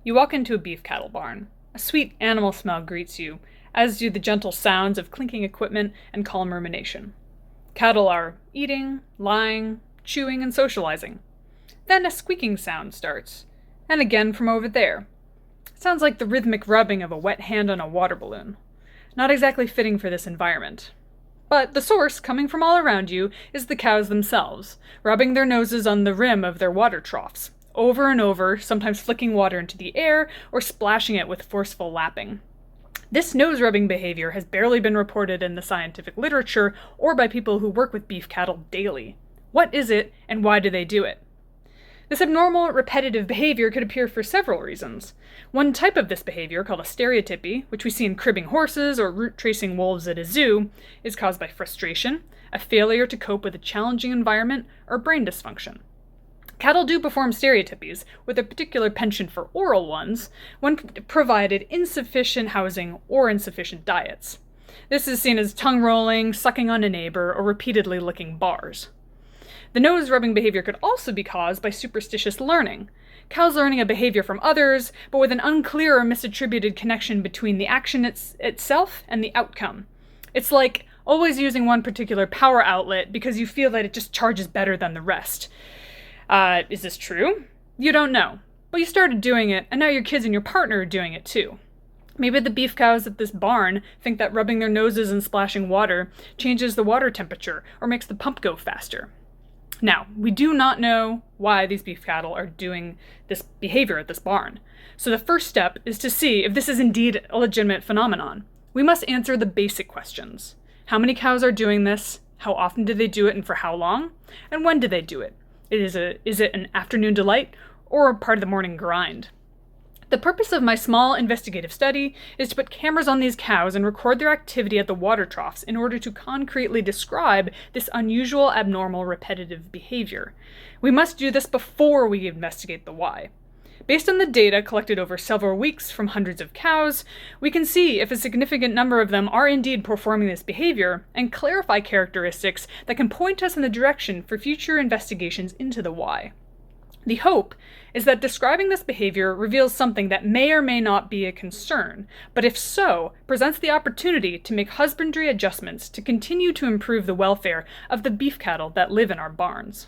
You walk into a beef cattle barn. A sweet animal smell greets you, as do the gentle sounds of clinking equipment and calm rumination. Cattle are eating, lying, chewing, and socializing. Then a squeaking sound starts, and again from over there. It sounds like the rhythmic rubbing of a wet hand on a water balloon. Not exactly fitting for this environment. But the source, coming from all around you, is the cows themselves, rubbing their noses on the rim of their water troughs, over and over, sometimes flicking water into the air or splashing it with forceful lapping. This nose-rubbing behavior has barely been reported in the scientific literature or by people who work with beef cattle daily. What is it, and why do they do it? This abnormal, repetitive behavior could appear for several reasons. One type of this behavior, called a stereotypy, which we see in cribbing horses or route-tracing wolves at a zoo, is caused by frustration, a failure to cope with a challenging environment, or brain dysfunction. Cattle do perform stereotypies, with a particular penchant for oral ones, when provided insufficient housing or insufficient diets. This is seen as tongue rolling, sucking on a neighbor, or repeatedly licking bars. The nose-rubbing behavior could also be caused by superstitious learning. Cows learning a behavior from others, but with an unclear or misattributed connection between the action itself and the outcome. It's like always using one particular power outlet because you feel that it just charges better than the rest. Is this true? You don't know. But you started doing it, and now your kids and your partner are doing it too. Maybe the beef cows at this barn think that rubbing their noses and splashing water changes the water temperature or makes the pump go faster. Now, we do not know why these beef cattle are doing this behavior at this barn. So the first step is to see if this is indeed a legitimate phenomenon. We must answer the basic questions. How many cows are doing this? How often do they do it and for how long? And when do they do it? Is it an afternoon delight or part of the morning grind? The purpose of my small investigative study is to put cameras on these cows and record their activity at the water troughs in order to concretely describe this unusual, abnormal, repetitive behavior. We must do this before we investigate the why. Based on the data collected over several weeks from hundreds of cows, we can see if a significant number of them are indeed performing this behavior and clarify characteristics that can point us in the direction for future investigations into the why. The hope is that describing this behavior reveals something that may or may not be a concern, but if so, presents the opportunity to make husbandry adjustments to continue to improve the welfare of the beef cattle that live in our barns.